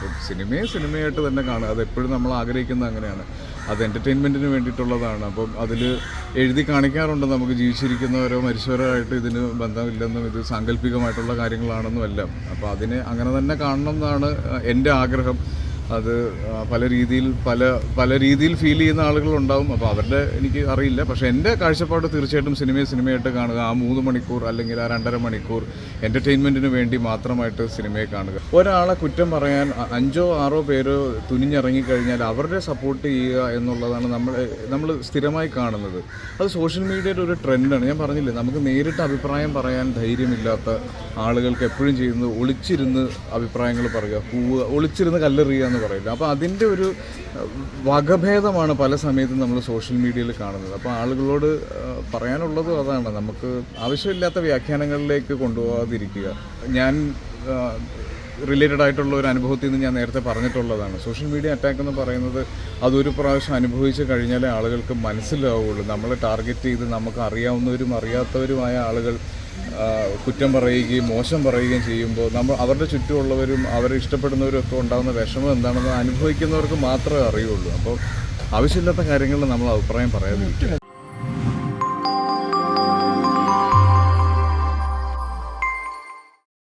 അപ്പം സിനിമയായിട്ട് തന്നെ കാണുക. അത് എപ്പോഴും നമ്മൾ ആഗ്രഹിക്കുന്നത് അങ്ങനെയാണ്. അത് എൻ്റർടൈൻമെൻറ്റിന് വേണ്ടിയിട്ടുള്ളതാണ്. അപ്പം അതിൽ എഴുതി കാണിക്കാറുണ്ട് നമുക്ക് ജീവിച്ചിരിക്കുന്നവരോ മരിച്ചവരോ ആയിട്ട് ഇതിന് ബന്ധമില്ലെന്നും ഇത് സാങ്കല്പികമായിട്ടുള്ള കാര്യങ്ങളാണെന്നും എല്ലാം. അപ്പോൾ അതിനെ അങ്ങനെ തന്നെ കാണണം എന്നാണ് എൻ്റെ ആഗ്രഹം. അത് പല രീതിയിൽ ഫീൽ ചെയ്യുന്ന ആളുകളുണ്ടാവും. അപ്പോൾ അവരുടെ എനിക്ക് അറിയില്ല. പക്ഷേ എൻ്റെ കാഴ്ചപ്പാട് തീർച്ചയായിട്ടും സിനിമയായിട്ട് കാണുക. ആ 3 മണിക്കൂർ അല്ലെങ്കിൽ ആ 2.5 മണിക്കൂർ എൻ്റർടൈൻമെൻറ്റിന് വേണ്ടി മാത്രമായിട്ട് സിനിമയെ കാണുക. ഒരാളെ കുറ്റം പറയാൻ 5-6 പേര് തുനിഞ്ഞിറങ്ങിക്കഴിഞ്ഞാൽ അവരുടെ സപ്പോർട്ട് ചെയ്യുക എന്നുള്ളതാണ് നമ്മൾ സ്ഥിരമായി കാണുന്നത്. അത് സോഷ്യൽ മീഡിയയുടെ ഒരു ട്രെൻഡാണ്. ഞാൻ പറഞ്ഞില്ലേ, നമുക്ക് നേരിട്ട് അഭിപ്രായം പറയാൻ ധൈര്യമില്ലാത്ത ആളുകൾക്ക് എപ്പോഴും ചെയ്യുന്നത് ഒളിച്ചിരുന്ന് അഭിപ്രായങ്ങൾ പറയുക, ഒളിച്ചിരുന്ന് കല്ലെറിയുക എന്ന് പറയില്ല. അപ്പോൾ അതിൻ്റെ ഒരു വകഭേദമാണ് പല സമയത്തും നമ്മൾ സോഷ്യൽ മീഡിയയിൽ കാണുന്നത്. അപ്പോൾ ആളുകളോട് പറയാനുള്ളതും അതാണ്, നമുക്ക് ആവശ്യമില്ലാത്ത വ്യാഖ്യാനങ്ങളിലേക്ക് കൊണ്ടുപോകാതിരിക്കുക. ഞാൻ റിലേറ്റഡ് ആയിട്ടുള്ള ഒരു അനുഭവത്തിൽ നിന്ന് ഞാൻ നേരത്തെ പറഞ്ഞിട്ടുള്ളതാണ്. സോഷ്യൽ മീഡിയ അറ്റാക്ക് എന്ന് പറയുന്നത് അതൊരു പ്രാവശ്യം അനുഭവിച്ച് കഴിഞ്ഞാലേ ആളുകൾക്ക് മനസ്സിലാവുള്ളൂ. നമ്മളെ ടാർഗറ്റ് ചെയ്ത് നമുക്ക് അറിയാവുന്നവരും അറിയാത്തവരുമായ ആളുകൾ കുറ്റം പറയുകയും മോശം പറയുകയും ചെയ്യുമ്പോൾ അവരുടെ ചുറ്റുമുള്ളവരും അവരെ ഇഷ്ടപ്പെടുന്നവരും ഒക്കെ ഉണ്ടാകുന്ന വിഷമം എന്താണെന്ന് അനുഭവിക്കുന്നവർക്ക് മാത്രമേ അറിയുള്ളൂ. അപ്പോൾ ആവശ്യമില്ലാത്ത കാര്യങ്ങളിൽ നമ്മൾ അഭിപ്രായം പറയാതിരിക്കും.